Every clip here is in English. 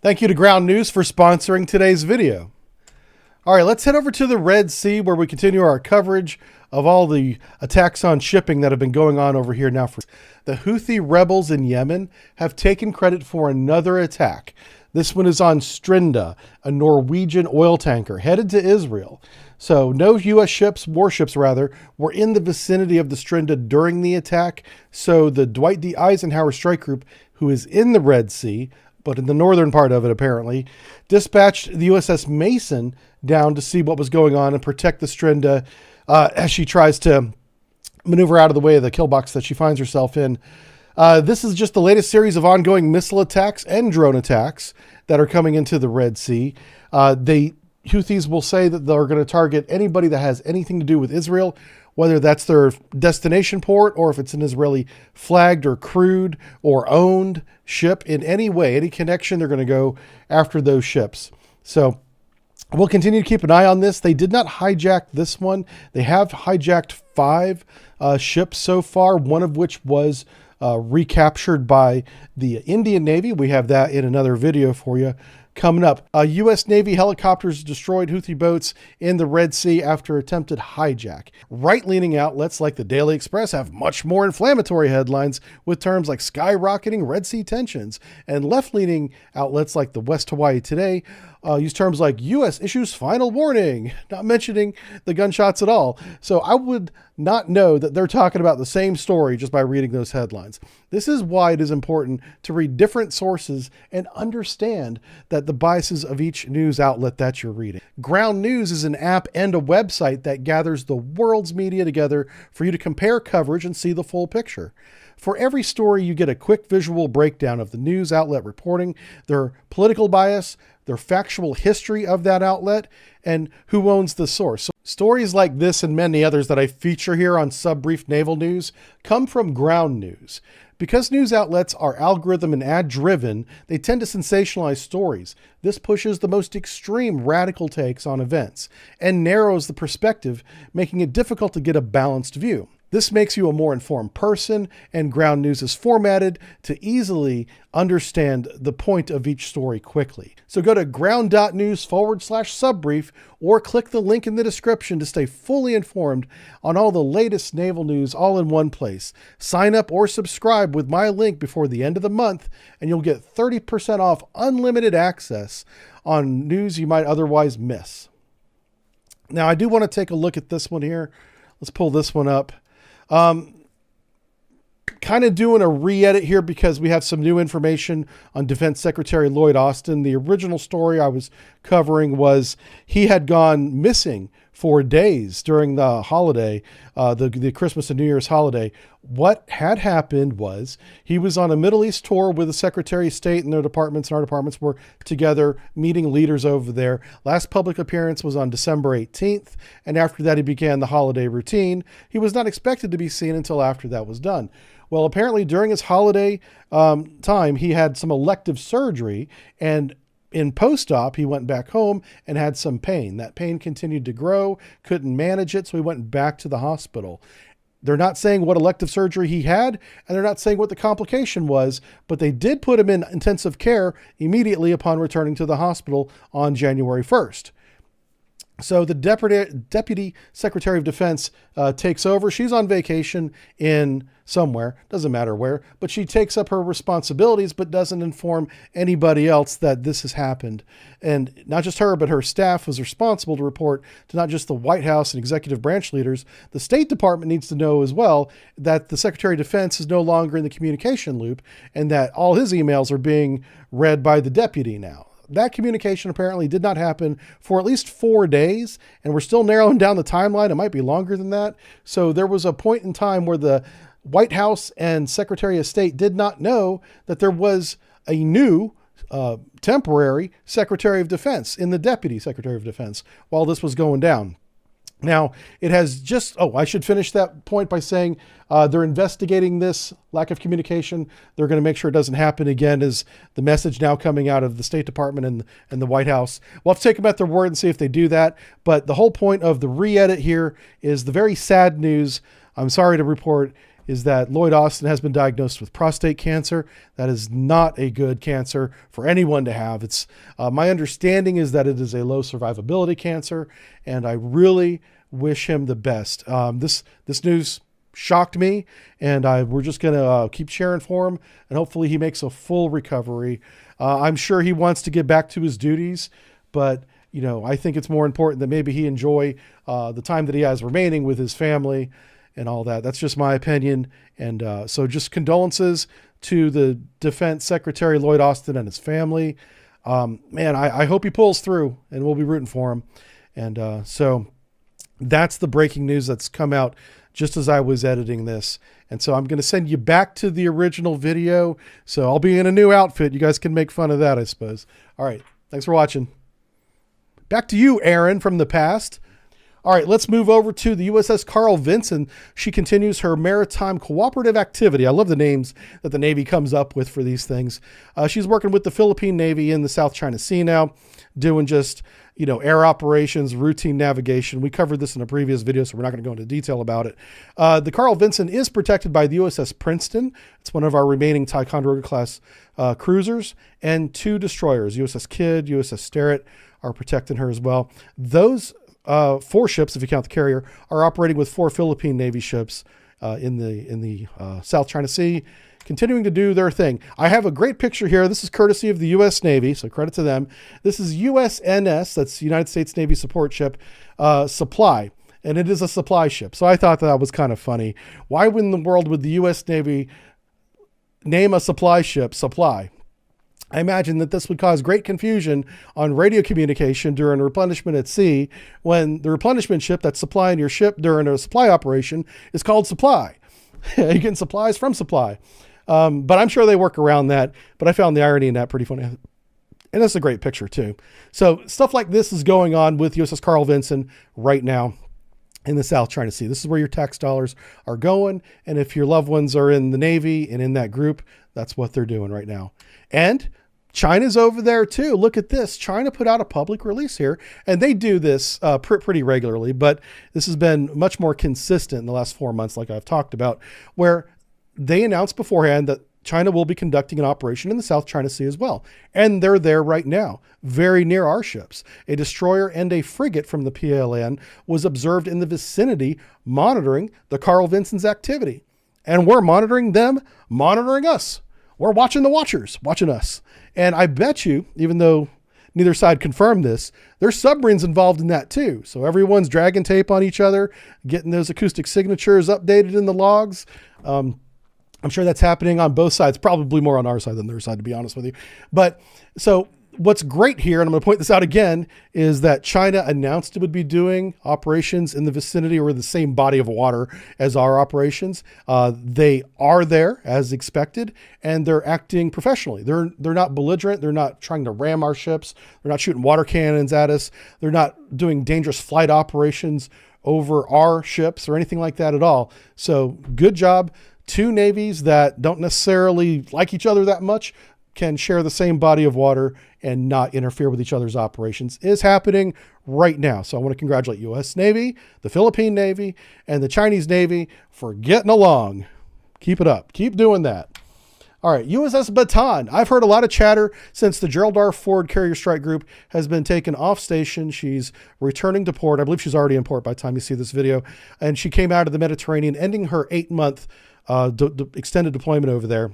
Thank you to Ground News for sponsoring today's video. All right, let's head over to the Red Sea where we continue our coverage of all the attacks on shipping that have been going on over here now. The Houthi rebels in Yemen have taken credit for another attack. This one is on Strinda, a Norwegian oil tanker headed to Israel. So no U.S. warships rather, were in the vicinity of the Strinda during the attack. So the Dwight D Eisenhower strike group, who is in the Red Sea, but in the northern part of it apparently, dispatched the USS Mason down to see what was going on and protect the Strinda as she tries to maneuver out of the way of the kill box that she finds herself in. This is just the latest series of ongoing missile attacks and drone attacks that are coming into the Red Sea. The Houthis will say that they're going to target anybody that has anything to do with Israel, whether that's their destination port or if it's an Israeli flagged or crewed or owned ship in any way, any connection, they're going to go after those ships. So we'll continue to keep an eye on this. They did not hijack this one. They have hijacked 5 ships so far, one of which was recaptured by the Indian Navy. We have that in another video for you coming up. U.S. Navy helicopters destroyed Houthi boats in the Red Sea after attempted hijack. Right-leaning outlets like the Daily Express have much more inflammatory headlines with terms like skyrocketing Red Sea tensions, and left-leaning outlets like the West Hawaii Today use terms like U.S. issues final warning, not mentioning the gunshots at all. So I would not know that they're talking about the same story just by reading those headlines. This is why it is important to read different sources and understand that the biases of each news outlet that you're reading. Ground News is an app and a website that gathers the world's media together for you to compare coverage and see the full picture. For every story, you get a quick visual breakdown of the news outlet reporting, their political bias, their factual history of that outlet, and who owns the source. So stories like this and many others that I feature here on Subbrief Naval News come from Ground News. Because news outlets are algorithm and ad driven, they tend to sensationalize stories. This pushes the most extreme radical takes on events and narrows the perspective, making it difficult to get a balanced view. This makes you a more informed person, and Ground News is formatted to easily understand the point of each story quickly. So go to ground.news/subbrief or click the link in the description to stay fully informed on all the latest naval news all in one place. Sign up or subscribe with my link before the end of the month, and you'll get 30% off unlimited access on news you might otherwise miss. Now, I do want to take a look at this one here. Let's pull this one up. Kind of doing a re-edit here because we have some new information on Defense Secretary Lloyd Austin. The original story I was covering was he had gone missing for days during the holiday, the Christmas and New Year's holiday. What had happened was he was on a Middle East tour with the Secretary of State, and their departments and our departments were together meeting leaders over there. Last public appearance was on December 18th, and after that he began the holiday routine. He was not expected to be seen until after that was done. Well, apparently during his holiday time, he had some elective surgery, and in post-op, he went back home and had some pain. That pain continued to grow, couldn't manage it, so he went back to the hospital. They're not saying what elective surgery he had, and they're not saying what the complication was, but they did put him in intensive care immediately upon returning to the hospital on January 1st. So the Deputy Secretary of Defense takes over. She's on vacation in somewhere, doesn't matter where, but she takes up her responsibilities but doesn't inform anybody else that this has happened. And not just her, but her staff was responsible to report to not just the White House and executive branch leaders. The State Department needs to know as well that the Secretary of Defense is no longer in the communication loop and that all his emails are being read by the deputy now. That communication apparently did not happen for at least 4 days, and we're still narrowing down the timeline. It might be longer than that. So there was a point in time where the White House and Secretary of State did not know that there was a new temporary Secretary of Defense in the Deputy Secretary of Defense while this was going down. Now, it has just, I should finish that point by saying they're investigating this lack of communication. They're going to make sure it doesn't happen again, is the message now coming out of the State Department and the White House. We'll have to take them at their word and see if they do that. But the whole point of the re-edit here is the very sad news, I'm sorry to report, is that Lloyd Austin has been diagnosed with prostate cancer. That is not a good cancer for anyone to have. It's my understanding is that it is a low survivability cancer, and I really wish him the best. This news shocked me, and we're just going to keep cheering for him, and hopefully he makes a full recovery. I'm sure he wants to get back to his duties, but you know, I think it's more important that maybe he enjoy the time that he has remaining with his family and all that. That's just my opinion. And so just condolences to the Defense Secretary Lloyd Austin and his family. Man, I hope he pulls through, and we'll be rooting for him. And so that's the breaking news that's come out just as I was editing this. And so I'm going to send you back to the original video. So I'll be in a new outfit. You guys can make fun of that, I suppose. All right. Thanks for watching. Back to you, Aaron, from the past. All right, let's move over to the USS Carl Vincent. She continues her maritime cooperative activity. I love the names that the Navy comes up with for these things. She's working with the Philippine Navy in the South China Sea now, doing just, you know, air operations, routine navigation. We covered this in a previous video, so we're not going to go into detail about it. The Carl Vincent is protected by the USS Princeton. It's one of our remaining Ticonderoga class cruisers, and 2 destroyers, USS Kidd, USS Sterett, are protecting her as well. Those 4 ships, if you count the carrier, are operating with 4 Philippine Navy ships in the South China Sea, continuing to do their thing. I have a great picture here. This is courtesy of the U.S. Navy, so credit to them. This is USNS, that's United States Navy support ship, Supply, and it is a supply ship. So I thought that was kind of funny. Why in the world would the U.S. Navy name a supply ship Supply? I imagine that this would cause great confusion on radio communication during replenishment at sea, when the replenishment ship that's supplying your ship during a supply operation is called Supply. You're getting supplies from Supply. But I'm sure they work around that, but I found the irony in that pretty funny. And that's a great picture too. So stuff like this is going on with USS Carl Vincent right now in the South China Sea. This is where your tax dollars are going. And if your loved ones are in the Navy and in that group, that's what they're doing right now. And China's over there too. Look at this. China put out a public release here, and they do this pretty regularly, but this has been much more consistent in the last 4 months, like I've talked about, where they announced beforehand that China will be conducting an operation in the South China Sea as well. And they're there right now, very near our ships. A destroyer and a frigate from the PLN was observed in the vicinity, monitoring the Carl Vincent's activity. And we're monitoring them, monitoring us. We're watching the watchers, watching us. And I bet you, even though neither side confirmed this, there's submarines involved in that too. So everyone's dragging tape on each other, getting those acoustic signatures updated in the logs. I'm sure that's happening on both sides, probably more on our side than their side, to be honest with you. But so what's great here, and I'm going to point this out again, is that China announced it would be doing operations in the vicinity or the same body of water as our operations. They are there as expected, and they're acting professionally. They're not belligerent. They're not trying to ram our ships. They're not shooting water cannons at us. They're not doing dangerous flight operations over our ships or anything like that at all. So good job. 2 navies that don't necessarily like each other that much can share the same body of water and not interfere with each other's operations is happening right now. So I want to congratulate U.S. Navy, the Philippine Navy, and the Chinese Navy for getting along. Keep it up. Keep doing that. All right, USS Baton. I've heard a lot of chatter since the Gerald R Ford Carrier Strike Group has been taken off station. She's returning to port. I believe she's already in port by the time you see this video. And she came out of the Mediterranean, ending her 8-month extended deployment over there.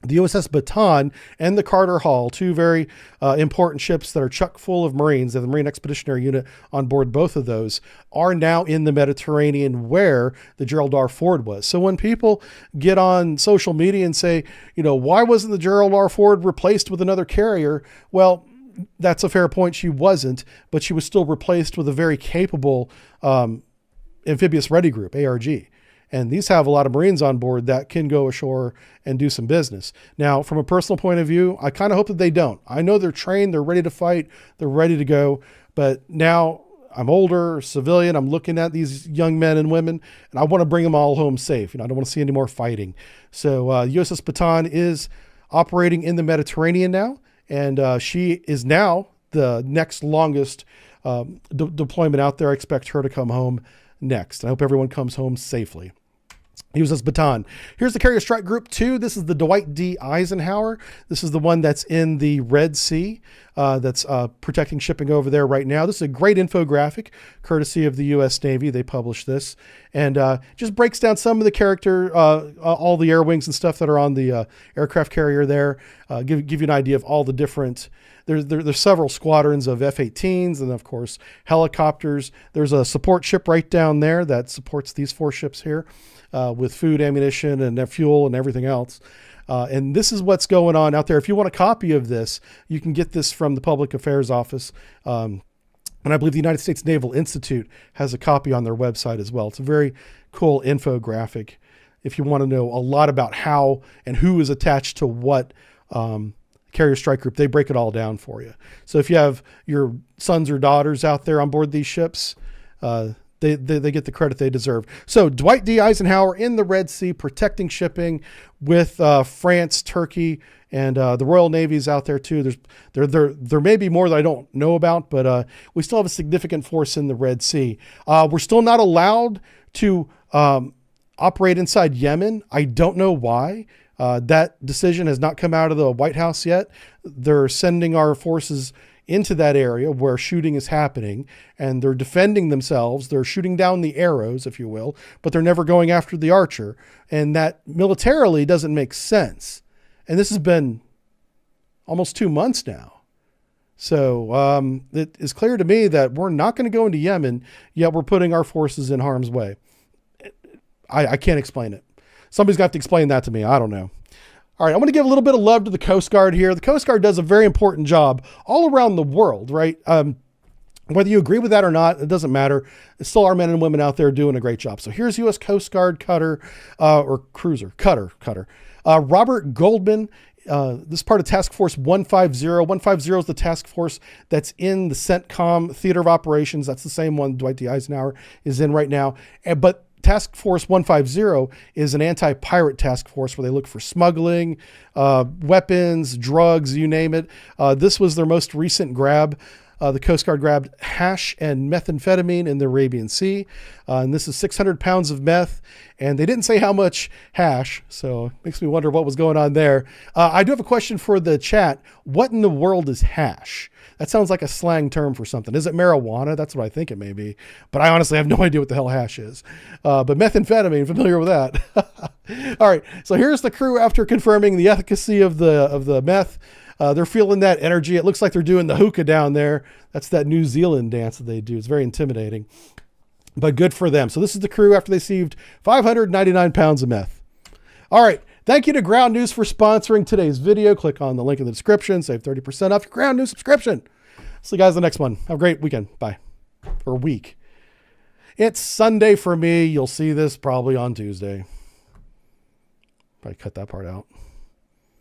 The USS Baton and the Carter Hall, 2 very important ships that are chock full of Marines, and the Marine Expeditionary Unit on board both of those, are now in the Mediterranean where the Gerald R Ford was. So when people get on social media and say, you know, why wasn't the Gerald R Ford replaced with another carrier? Well, that's a fair point. She wasn't, but she was still replaced with a very capable amphibious ready group, ARG. And these have a lot of Marines on board that can go ashore and do some business. Now, from a personal point of view, I kind of hope that they don't. I know they're trained, they're ready to fight, they're ready to go. But now I'm older, civilian, I'm looking at these young men and women, and I want to bring them all home safe. You know, I don't want to see any more fighting. So USS Baton is operating in the Mediterranean now, and she is now the next longest deployment out there. I expect her to come home next. I hope everyone comes home safely. USS Baton. Here's the Carrier Strike Group 2. This is the Dwight D Eisenhower. This is the one that's in the Red Sea, that's protecting shipping over there right now. This is a great infographic, courtesy of the U.S. Navy. They published this, and just breaks down some of the character, all the air wings and stuff that are on the aircraft carrier there. Give you an idea of all the different. There's several squadrons of F-18s and, of course, helicopters. There's a support ship right down there that supports these 4 ships here with food, ammunition, and their fuel and everything else. And this is what's going on out there. If you want a copy of this, you can get this from the Public Affairs Office. And I believe the United States Naval Institute has a copy on their website as well. It's a very cool infographic if you want to know a lot about how and who is attached to what Carrier Strike Group. They break it all down for you. So if you have your sons or daughters out there on board these ships, they get the credit they deserve. So Dwight D Eisenhower in the Red Sea, protecting shipping with France, Turkey, and the Royal Navy's out there too. There may be more that I don't know about, but we still have a significant force in the Red Sea. We're still not allowed to operate inside Yemen. I don't know why. That decision has not come out of the White House yet. They're sending our forces into that area where shooting is happening, and they're defending themselves. They're shooting down the arrows, if you will, but they're never going after the archer. And that militarily doesn't make sense. And this has been almost 2 months now. So it is clear to me that we're not going to go into Yemen, yet we're putting our forces in harm's way. I can't explain it. Somebody's got to explain that to me. I don't know. All right, I'm going to give a little bit of love to the Coast Guard here. The Coast Guard does a very important job all around the world, right? Whether you agree with that or not, it doesn't matter. It's still our men and women out there doing a great job. So here's U.S. Coast Guard cutter, or cruiser, cutter. Robert Goldman. This is part of Task Force 150. 150 is the task force that's in the CENTCOM Theater of Operations. That's the same one Dwight D. Eisenhower is in right now. But Task Force 150 is an anti-pirate task force where they look for smuggling, weapons, drugs, you name it. This was their most recent grab. The Coast Guard grabbed hash and methamphetamine in the Arabian Sea. And this is 600 pounds of meth. And they didn't say how much hash, so it makes me wonder what was going on there. I do have a question for the chat. What in the world is hash? That sounds like a slang term for something. Is it marijuana? That's what I think it may be. But I honestly have no idea what the hell hash is. But methamphetamine, familiar with that. All right, so here's the crew after confirming the efficacy of the meth. They're feeling that energy. It looks like they're doing the hookah down there. That's that New Zealand dance that they do. It's very intimidating, but good for them. So this is the crew after they received 599 pounds of meth. All right. Thank you to Ground News for sponsoring today's video. Click on the link in the description. Save 30% off your Ground News subscription. See you guys in the next one. Have a great weekend. Bye. Or week. It's Sunday for me. You'll see this probably on Tuesday. Probably cut that part out.